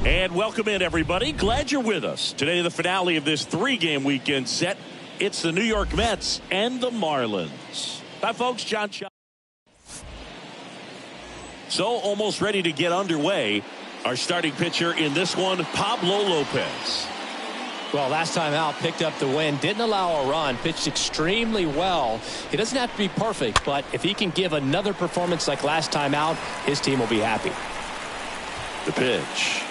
And welcome in, everybody. Glad you're with us. Today, the finale of this 3-game weekend set. It's the New York Mets and the Marlins. Hi, folks. John Shaw. So, almost ready to get underway. Our starting pitcher in this one, Pablo Lopez. Well, last time out, picked up the win, didn't allow a run, pitched extremely well. He doesn't have to be perfect, but if he can give another performance like last time out, his team will be happy. The pitch.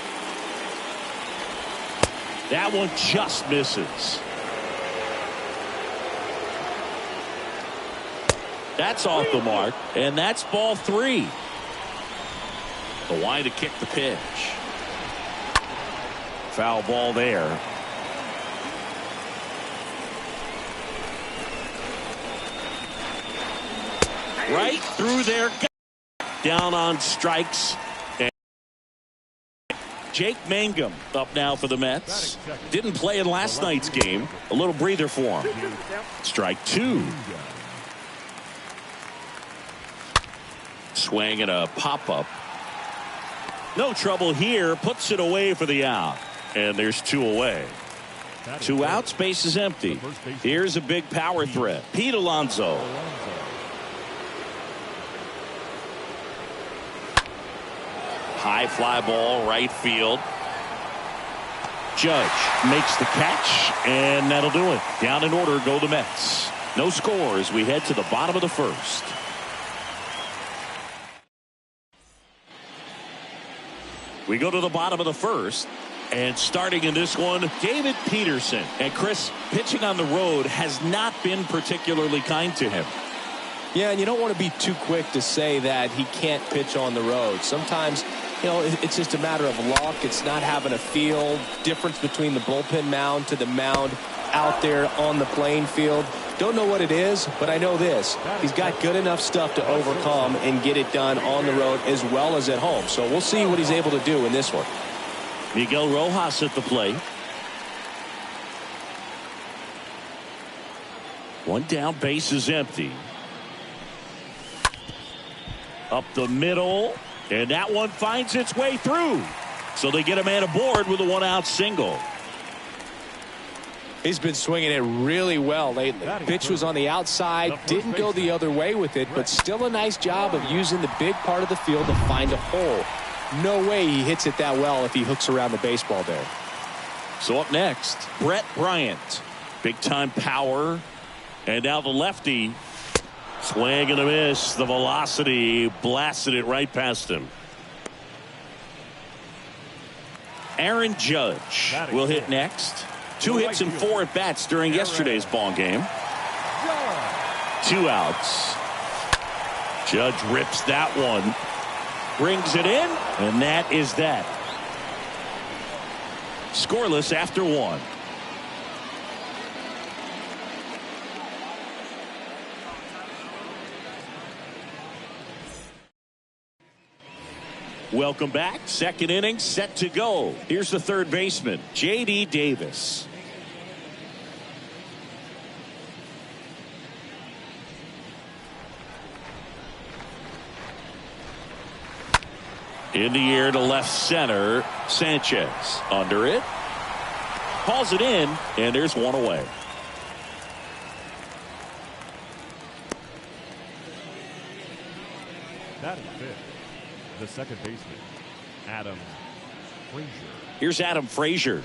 That one just misses. That's off the mark, and that's ball 3. The line to kick the pitch. Foul ball there. Right through there. Down on strikes. And Jake Mangum up now for the Mets. Didn't play in last night's game. A little breather for him. Strike 2. Swing and a pop-up. No trouble here. Puts it away for the out. And there's 2 away. 2 outs. Base is empty. Here's a big power threat. Pete Alonso. High fly ball, right field. Judge makes the catch, and that'll do it. Down in order go the Mets. No score as we head to the bottom of the first. We go to the bottom of the first, and starting in this one, David Peterson. And Chris, pitching on the road has not been particularly kind to him. Yeah, and you don't want to be too quick to say that he can't pitch on the road. Sometimes, you know, it's just a matter of luck. It's not having a feel. Difference between the bullpen mound to the mound out there on the playing field. Don't know what it is, but I know this. He's got good enough stuff to overcome and get it done on the road as well as at home. So we'll see what he's able to do in this one. Miguel Rojas at the plate. 1 down, base is empty. Up the middle, and that one finds its way through. So they get a man aboard with a 1-out single. He's been swinging it really well lately. Pitch was on the outside, didn't go the other way with it, but still a nice job of using the big part of the field to find a hole. No way he hits it that well if he hooks around the baseball there. So up next, Brett Bryant. Big time power. And now the lefty. Swing and a miss. The velocity blasted it right past him. Aaron Judge will hit next. 2 hits and 4 at bats during yesterday's ball game. 2 outs. Judge rips that one. Brings it in, and that is that. Scoreless after 1. Welcome back. Second inning set to go. Here's the third baseman, J.D. Davis. In the air to left center. Sanchez under it. Calls it in, and there's 1 away. That is fifth. The second baseman, Adam Frazier. Here's Adam Frazier.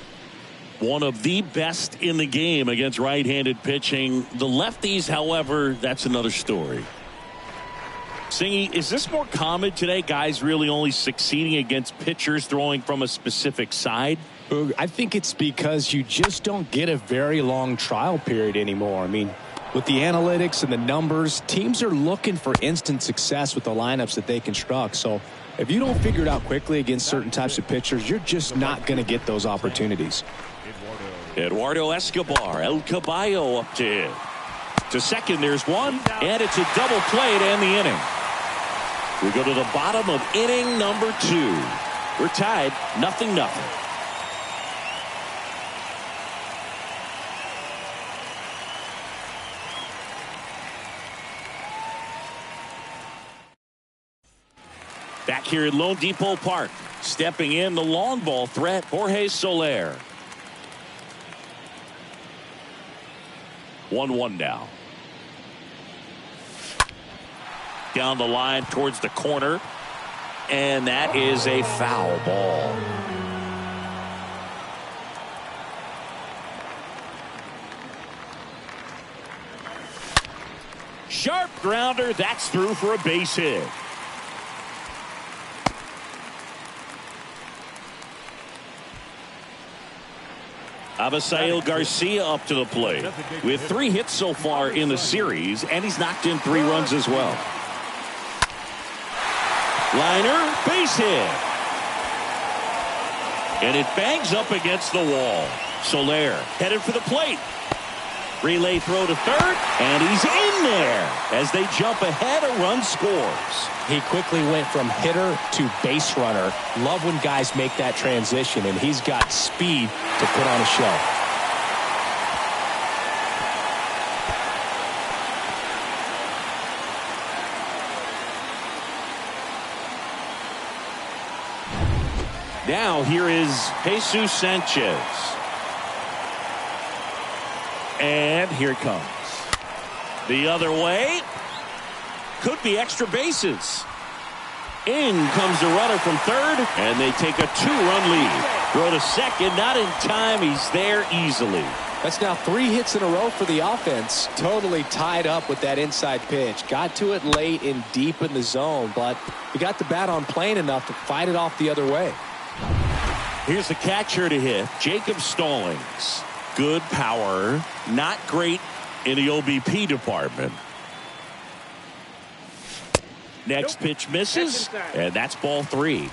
One of the best in the game against right-handed pitching. The lefties, however, that's another story. Singy, is this more common today? Guys really only succeeding against pitchers throwing from a specific side? I think it's because you just don't get a very long trial period anymore. I mean, with the analytics and the numbers, teams are looking for instant success with the lineups that they construct. So if you don't figure it out quickly against certain types of pitchers, you're just not going to get those opportunities. Eduardo Escobar, El Caballo up to hit. To second, there's 1, and it's a double play to end the inning. We go to the bottom of inning number 2. We're tied 0-0. Back here at Lone Depot Park, stepping in the long ball threat, Jorge Soler. 1-1 now. Down the line towards the corner. And that is a foul ball. Sharp grounder. That's through for a base hit. Abisail Garcia up to the plate. With 3 hits so far in the series, and he's knocked in 3 runs as well. Liner, base hit. And it bangs up against the wall. Soler headed for the plate. Relay throw to third, and he's in there. As they jump ahead, a run scores. He quickly went from hitter to base runner. Love when guys make that transition, and he's got speed to put on a show. Now here is Jesus Sanchez. And here it comes. The other way. Could be extra bases. In comes the runner from third, and they take a 2-run lead. Throw to second, not in time. He's there easily. That's now 3 hits in a row for the offense. Totally tied up with that inside pitch. Got to it late and deep in the zone, but he got the bat on plane enough to fight it off the other way. Here's the catcher to hit, Jacob Stallings. Good power, not great in the OBP department. Next pitch misses, and that's ball 3.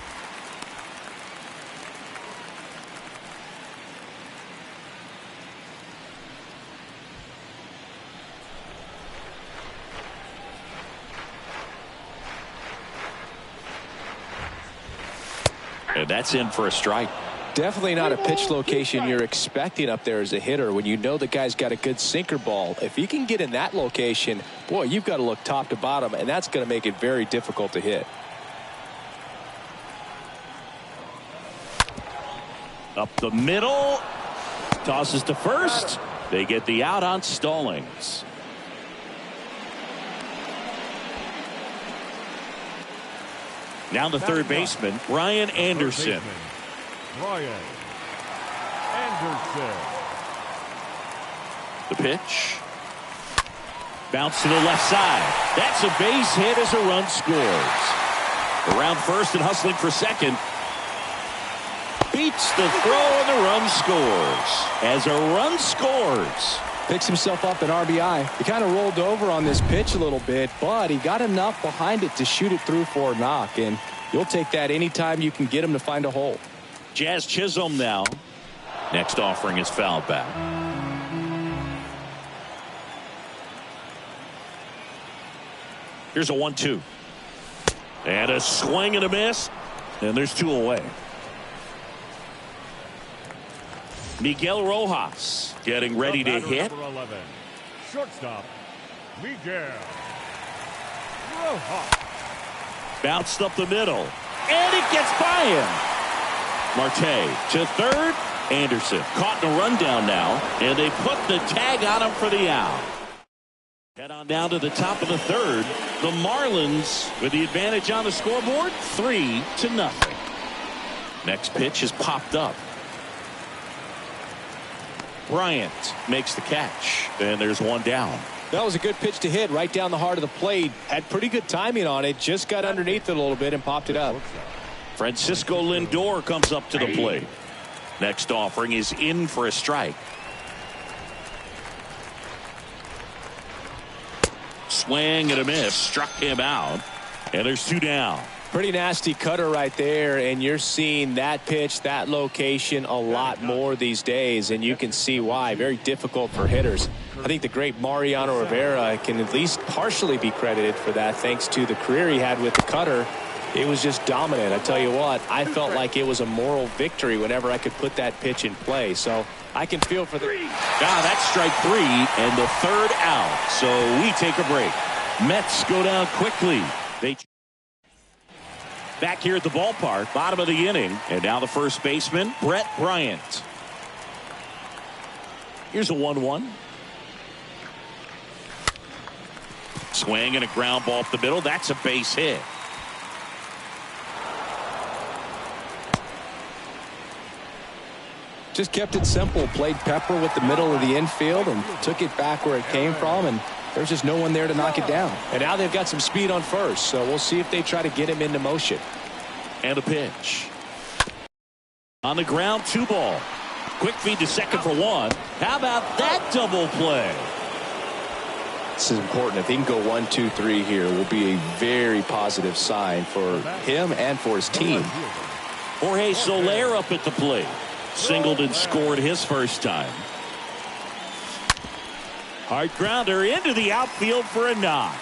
And that's in for a strike. Definitely not a pitch location you're expecting up there as a hitter when you know the guy's got a good sinker ball. If he can get in that location, boy, you've got to look top to bottom, and that's going to make it very difficult to hit. Up the middle. Tosses to first. They get the out on Stallings. Now the third baseman, Ryan Anderson. Ryan Anderson. The pitch. Bounce to the left side. That's a base hit as a run scores. Around first and hustling for second. Beats the throw and the run scores. As a run scores. Picks himself up an RBI. He kind of rolled over on this pitch a little bit, but he got enough behind it to shoot it through for a knock, and you'll take that anytime you can get him to find a hole. Jazz Chisholm now. Next offering is fouled back. Here's a 1-2. And a swing and a miss. And there's 2 away. Miguel Rojas getting ready to hit. Number 11, shortstop, Miguel Rojas. Bounced up the middle. And it gets by him. Marte to third. Anderson caught in a rundown now. And they put the tag on him for the out. Head on down to the top of the third. The Marlins with the advantage on the scoreboard. 3-0. Next pitch is popped up. Bryant makes the catch. And there's 1 down. That was a good pitch to hit right down the heart of the plate. Had pretty good timing on it. Just got underneath it a little bit and popped it up. Francisco Lindor comes up to the plate. Next offering is in for a strike. Swing and a miss. Struck him out. And there's 2 down. Pretty nasty cutter right there, and you're seeing that pitch, that location a lot more these days, and you can see why. Very difficult for hitters. I think the great Mariano Rivera can at least partially be credited for that thanks to the career he had with the cutter. It was just dominant. I tell you what, I felt like it was a moral victory whenever I could put that pitch in play. So I can feel for the... That's strike 3 and the 3rd out. So we take a break. Mets go down quickly. Back here at the ballpark, bottom of the inning. And now the first baseman, Brett Bryant. Here's a 1-1. Swing and a ground ball up the middle. That's a base hit. Just kept it simple. Played pepper with the middle of the infield and took it back where it came from. And there's just no one there to knock it down. And now they've got some speed on first. So we'll see if they try to get him into motion. And a pitch. On the ground, 2 ball. Quick feed to second for 1. How about that double play? This is important. If he can go 1, 2, 3 here, it will be a very positive sign for him and for his team. Jorge Soler up at the plate. Singled and scored his first time. Hard grounder into the outfield for a knock.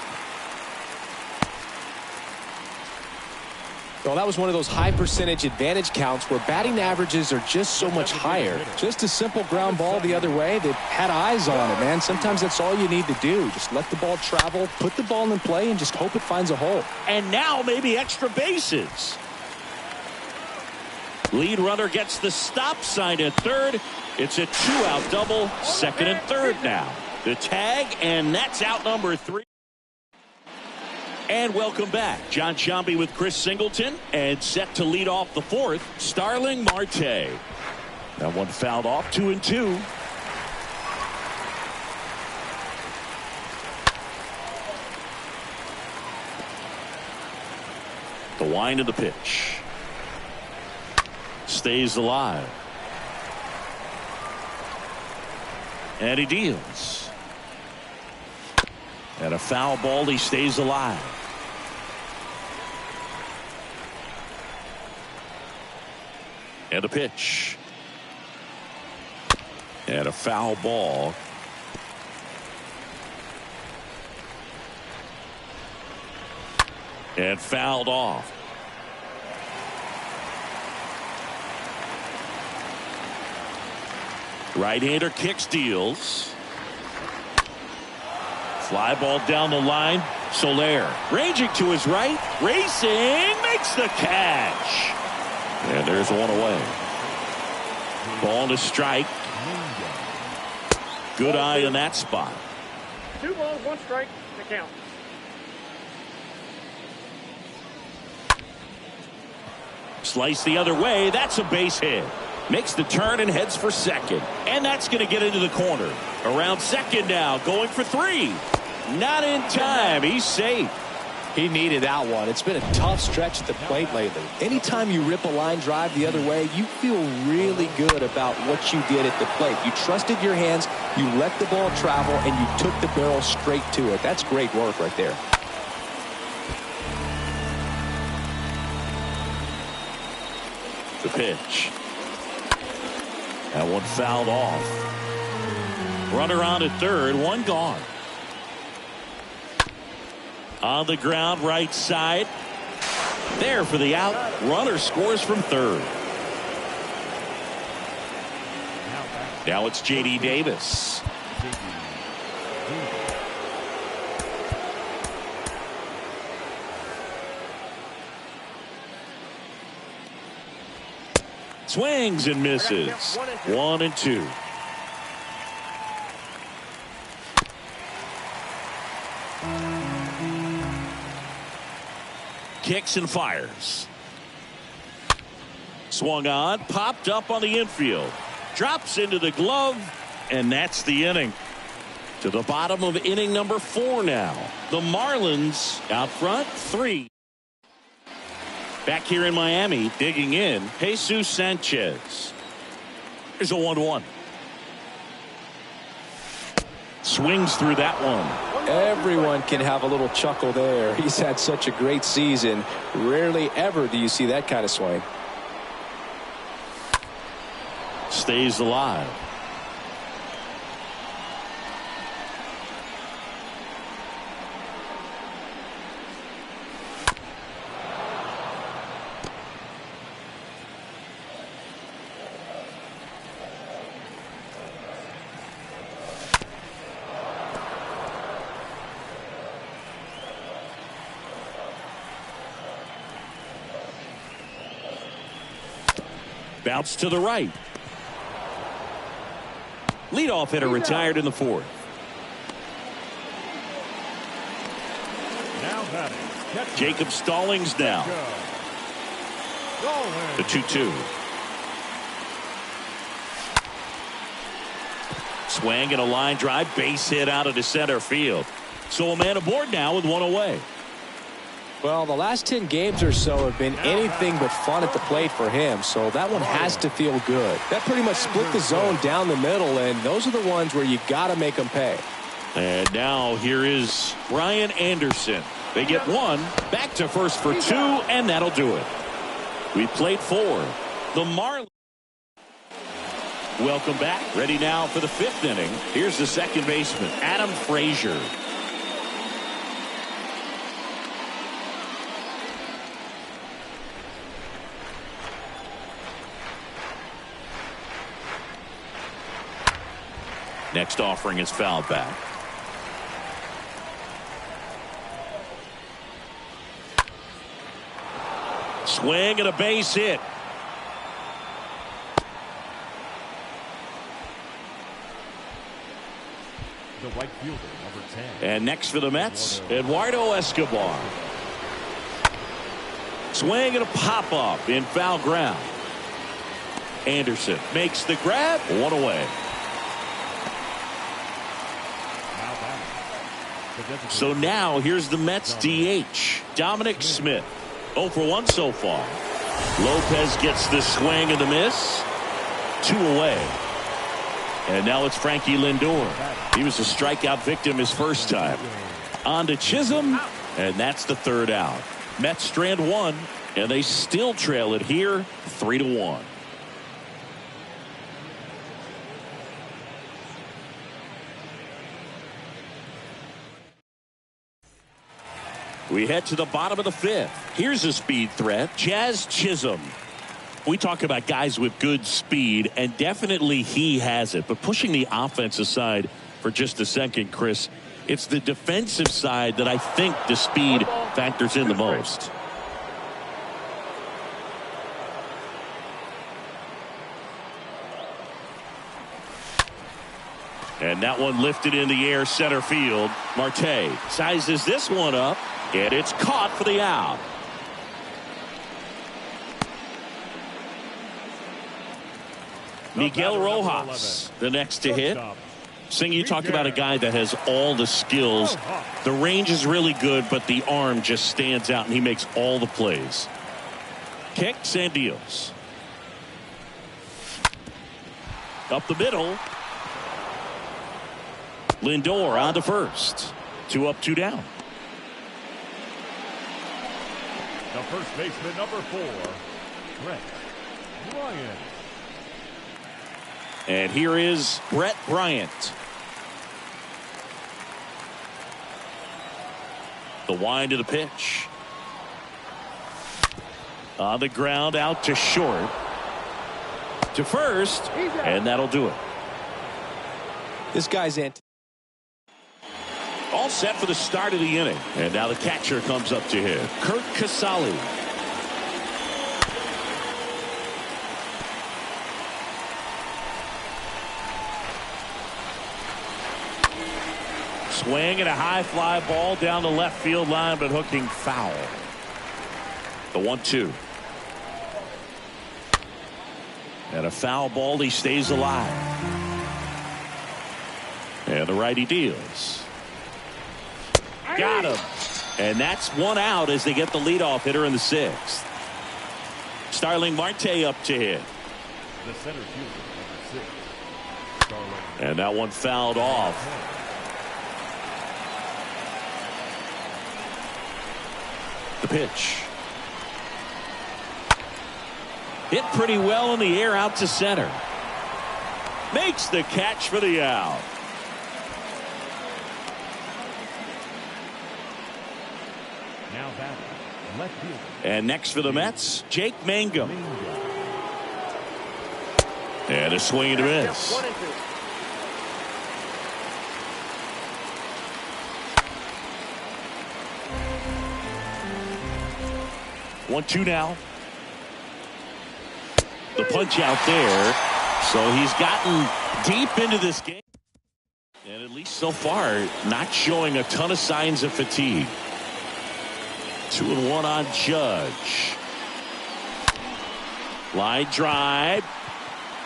Well, that was one of those high percentage advantage counts where batting averages are just so much higher. Just a simple ground ball the other way. They've had eyes on it, man. Sometimes that's all you need to do. Just let the ball travel, put the ball in play, and just hope it finds a hole. And now maybe extra bases. Lead runner gets the stop sign at third. It's a 2-out double, second and third now. The tag, and that's out number 3. And welcome back. John Sciambi with Chris Singleton, and set to lead off the 4th, Starling Marte. That one fouled off, 2-2. The wind of the pitch. Stays alive. And he deals. And a foul ball, he stays alive. And a pitch. And a foul ball. And fouled off. Right-hander kicks, deals. Fly ball down the line. Soler ranging to his right. Racing. Makes the catch. And there's one away. Ball to strike. Good eye in that spot. 2 balls, 1 strike. The count. Slice the other way. That's a base hit. Makes the turn and heads for second. And that's going to get into the corner. Around second now. Going for 3. Not in time. He's safe. He needed that one. It's been a tough stretch at the plate lately. Anytime you rip a line drive the other way, you feel really good about what you did at the plate. You trusted your hands, you let the ball travel, and you took the barrel straight to it. That's great work right there. The pitch. That one fouled off. Runner on at third, 1 gone. On the ground, right side. There for the out. Runner scores from third. Now it's J.D. Davis. Swings and misses. 1-2. Kicks and fires. Swung on, popped up on the infield. Drops into the glove, and that's the inning. To the bottom of inning number 4 now. The Marlins out front, 3. Back here in Miami, digging in, Jesus Sanchez. Here's a 1-1. Swings through that one. Everyone can have a little chuckle there. He's had such a great season. Rarely ever do you see that kind of swing. Stays alive. Bounce to the right. Leadoff hitter retired in the fourth. Now batting. Jacob Stallings now. The 2-2. Swing and a line drive, base hit out of the center field. So a man aboard now with one away. Well, the last 10 games or so have been anything but fun at the plate for him, so that one has to feel good. That pretty much split the zone down the middle, and those are the ones where you got to make them pay. And now here is Brian Anderson. They get one, back to first for two, and that'll do it. We played four. The Marlins. Welcome back. Ready now for the fifth inning. Here's the second baseman, Adam Frazier. Next offering is fouled back. Swing and a base hit. The right fielder, number 10. And next for the Mets, Eduardo Escobar. Swing and a pop-up in foul ground. Anderson makes the grab, one away. So now here's the Mets DH, Dominic Smith. 0 for 1 so far. Lopez gets the swing and the miss. 2 away. And now it's Frankie Lindor. He was a strikeout victim his first time. On to Chisholm, and that's the third out. Mets strand one, and they still trail it here 3-1. We head to the bottom of the fifth. Here's a speed threat, Jazz Chisholm. We talk about guys with good speed, and definitely he has it. But pushing the offense aside for just a second, Chris, it's the defensive side that I think the speed factors in the most. And that one lifted in the air center field. Marte sizes this one up. And it's caught for the out. Miguel Rojas, the next to hit. Sing, you talk about a guy that has all the skills. The range is really good, but the arm just stands out, and he makes all the plays. Kicks and deals. Up the middle. Lindor on to first. 2 up, 2 down. The first baseman, number 4, Brett Bryant. And here is Brett Bryant. The wind of the pitch. On the ground, out to short. To first, and that'll do it. This guy's in. All set for the start of the inning. And now the catcher comes up to hit. Kurt Casale. Swing and a high fly ball down the left field line, but hooking foul. The 1-2. And a foul ball, he stays alive. And the righty deals. Got him. And that's one out as they get the leadoff hitter in the 6th. Starling Marte up to hit. The center fielder, number 6. Starling. And that one fouled off. The pitch. Hit pretty well in the air out to center. Makes the catch for the out. Now batting, left fielder. And next for the Mets, Jake Mangum. And a swing and a miss. 1-2 now. The punch out there. So he's gotten deep into this game. And at least so far, not showing a ton of signs of fatigue. 2-1 on Judge. Line drive.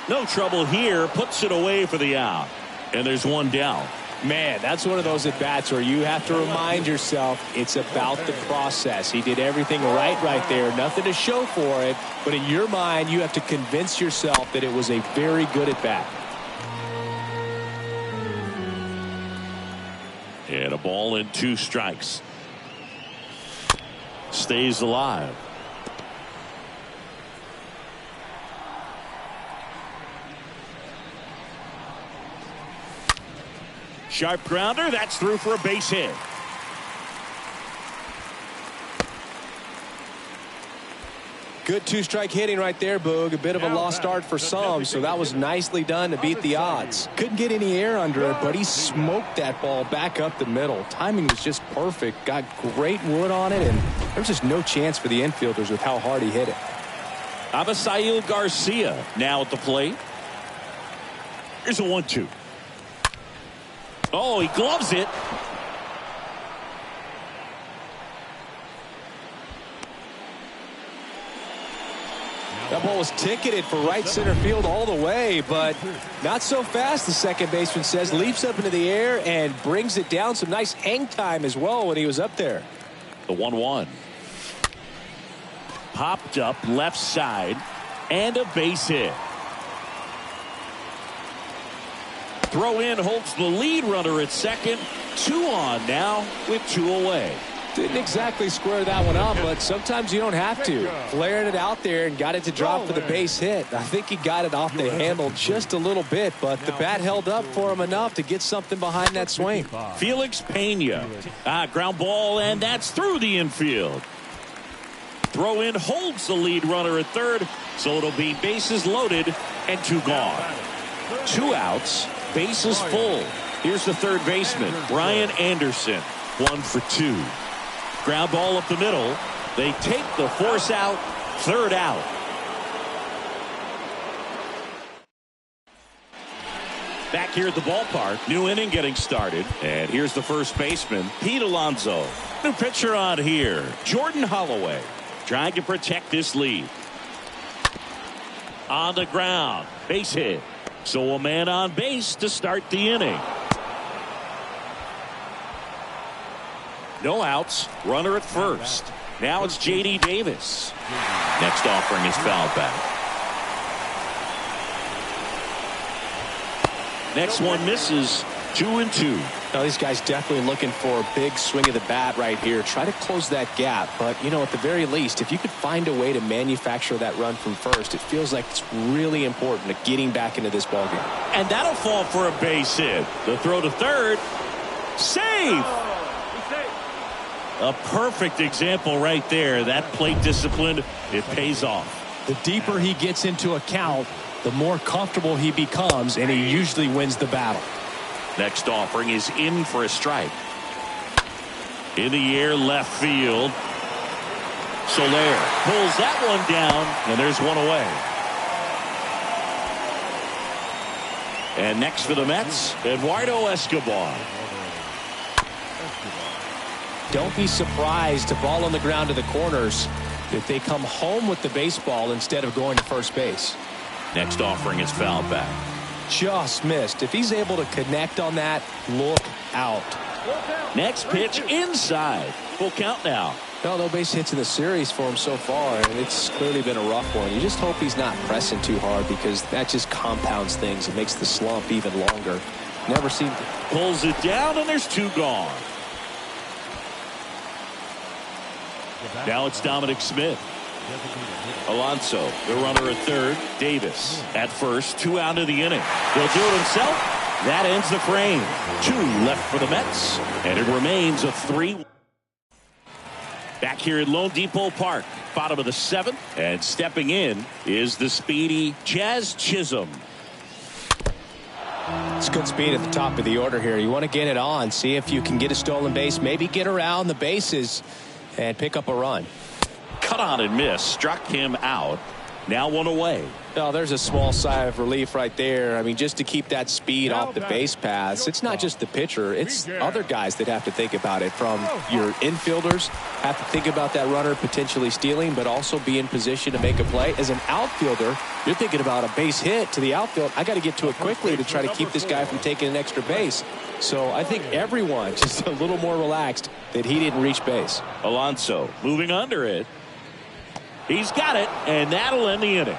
No trouble here. Puts it away for the out. And there's one down. Man, that's one of those at-bats where you have to remind yourself it's about the process. He did everything right there. Nothing to show for it. But in your mind, you have to convince yourself that it was a very good at-bat. And a ball and 2 strikes. Stays alive. Sharp grounder. That's through for a base hit. Good 2-strike hitting right there, Boog. A bit of a lost start for some, so that was nicely done to beat the odds. Couldn't get any air under it, but he smoked that ball back up the middle. Timing was just perfect. Got great wood on it, and there was just no chance for the infielders with how hard he hit it. Abisail Garcia now at the plate. Here's a 1-2. Oh, he gloves it. That ball was ticketed for right center field all the way, but not so fast, the second baseman says. Leaps up into the air and brings it down. Some nice hang time as well when he was up there. The 1-1. Popped up left side and a base hit. Throw in holds the lead runner at second. 2 on now with 2 away. Didn't exactly square that one up, but sometimes you don't have to. Flaring it out there and got it to drop for the base hit. I think he got it off the handle just a little bit, but the bat held up for him enough to get something behind that swing. Felix Pena. Ground ball, and that's through the infield. Throw in holds the lead runner at third, so it'll be bases loaded and 2 gone. 2 outs, bases full. Here's the third baseman, Brian Anderson. 1 for 2. Ground ball up the middle. They take the force out. 3rd out. Back here at the ballpark. New inning getting started. And here's the first baseman, Pete Alonso. New pitcher on here, Jordan Holloway. Trying to protect this lead. On the ground. Base hit. So a man on base to start the inning. No outs. Runner at first. Now it's J.D. Davis. Next offering is fouled back. Next one misses. 2-2. Now these guys definitely looking for a big swing of the bat right here. Try to close that gap. But, you know, at the very least, if you could find a way to manufacture that run from first, it feels like it's really important to getting back into this ballgame. And that'll fall for a base hit. The throw to third. Save! A perfect example right there. That plate discipline, it pays off. The deeper he gets into a count, the more comfortable he becomes, and he usually wins the battle. Next offering is in for a strike. In the air, left field. Soler pulls that one down, and there's 1 away. And next for the Mets, Eduardo Escobar. Don't be surprised to ball on the ground to the corners if they come home with the baseball instead of going to first base. Next offering is fouled back. Just missed. If he's able to connect on that, look out. Next pitch inside. Full count now. No base hits in the series for him so far, and it's clearly been a rough one. You just hope he's not pressing too hard, because that just compounds things. It makes the slump even longer. Never seemed to. Pulls it down, and there's 2 gone. Now it's Dominic Smith. Alonso, the runner at third. Davis at first. 2 out of the inning. He'll do it himself. That ends the frame. 2 left for the Mets, and it remains a 3. Back here at Lone Depot Park, bottom of the 7th, and stepping in is the speedy Jazz Chisholm. It's good speed at the top of the order here. You want to get it on, see if you can get a stolen base, maybe get around the bases and pick up a run. Cut on and miss, struck him out. Now one away. Oh, there's a small sigh of relief right there. I mean, just to keep that speed off the base paths. It's not just the pitcher. It's other guys that have to think about it. From your infielders, have to think about that runner potentially stealing, but also be in position to make a play. As an outfielder, you're thinking about a base hit to the outfield. I got to get to it quickly to try to keep this guy from taking an extra base. So I think everyone just a little more relaxed that he didn't reach base. Alonso moving under it. He's got it, and that'll end the inning.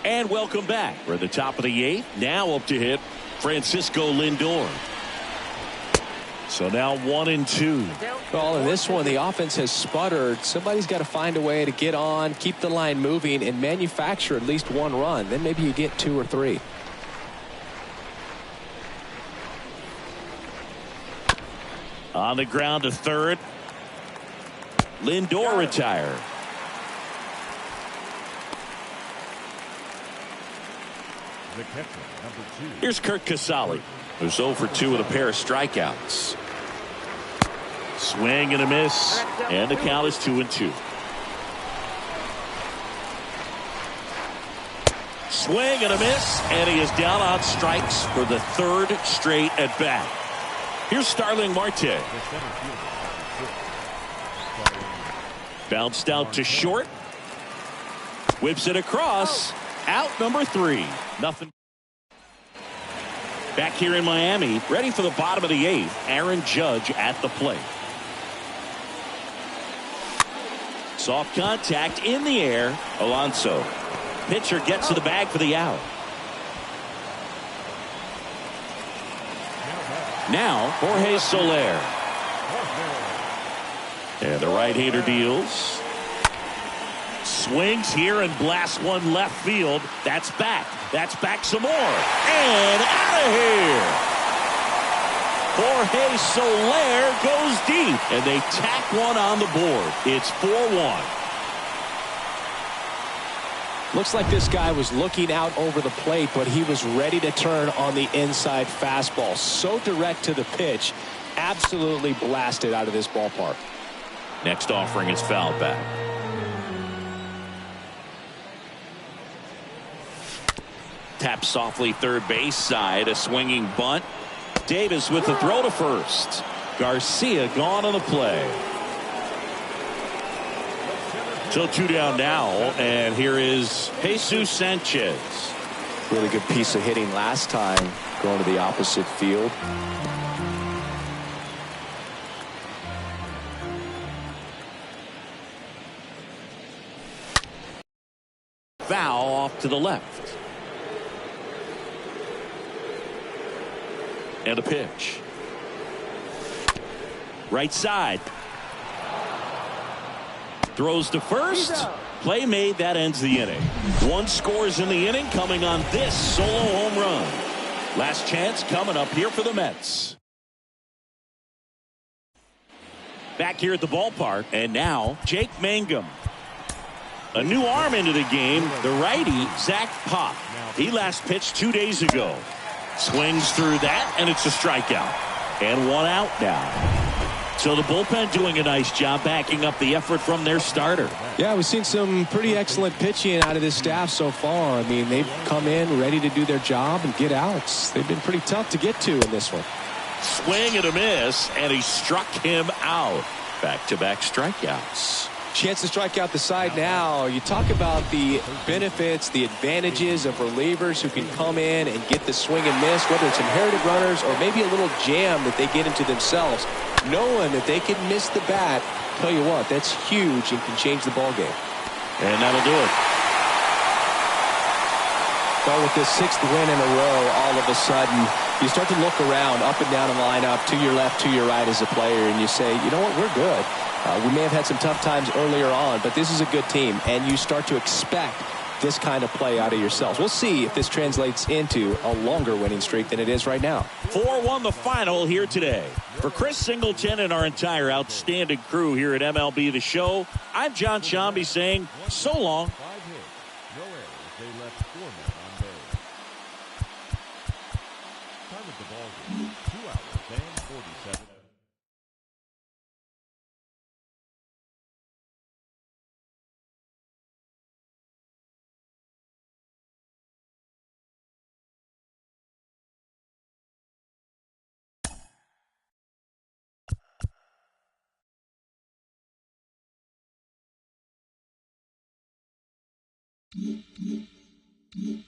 And welcome back. We're at the top of the 8th. Now up to hit Francisco Lindor. So now 1-2. Well, in this one, the offense has sputtered. Somebody's got to find a way to get on, keep the line moving, and manufacture at least one run. Then maybe you get 2 or 3. On the ground to third. Lindor retired. The catcher, number 2. Here's Kurt Casale, who's 0 for 2 with a pair of strikeouts. Swing and a miss, and the count is 2-2. Swing and a miss, and he is down on strikes for the 3rd straight at bat. Here's Starling Marte. Bounced out to short. Whips it across. Out number 3. Nothing. Back here in Miami, ready for the bottom of the 8th. Aaron Judge at the plate. Soft contact in the air. Alonso. Pitcher gets to the bag for the out. Now Jorge Soler. And the right-hander deals. Swings here and blasts one left field. That's back. That's back some more. And out of here. Jorge Soler goes deep. And they tack one on the board. It's 4-1. Looks like this guy was looking out over the plate, but he was ready to turn on the inside fastball. So direct to the pitch. Absolutely blasted out of this ballpark. Next offering is fouled back. Tap softly third base side. A swinging bunt. Davis with the throw to first. Garcia gone on the play. So 2 down now, and here is Jesus Sanchez. Really good piece of hitting last time, going to the opposite field. Foul off to the left. And a pitch. Right side. Throws to first. Play made. That ends the inning. 1 scores in the inning, coming on this solo home run. Last chance coming up here for the Mets. Back here at the ballpark, and now Jake Mangum. A new arm into the game, the righty Zach Pop. He last pitched 2 days ago. Swings through that, and it's a strikeout. And 1 out now. So the bullpen doing a nice job backing up the effort from their starter. Yeah, we've seen some pretty excellent pitching out of this staff so far. I mean, they've come in ready to do their job and get outs. They've been pretty tough to get to in this one. Swing and a miss, and he struck him out. Back-to-back strikeouts. Chance to strike out the side now. You talk about the benefits, the advantages of relievers who can come in and get the swing and miss, whether it's inherited runners or maybe a little jam that they get into themselves. Knowing that they can miss the bat, tell you what, that's huge and can change the ball game. And that'll do it. Well, with this 6th win in a row, all of a sudden, you start to look around, up and down the lineup, to your left, to your right as a player, and you say, you know what, we're good. We may have had some tough times earlier on, but this is a good team, and you start to expect this kind of play out of yourselves. We'll see if this translates into a longer winning streak than it is right now. 4-1 the final here today. For Chris Singleton and our entire outstanding crew here at MLB The Show, I'm John Shambi saying so long. you.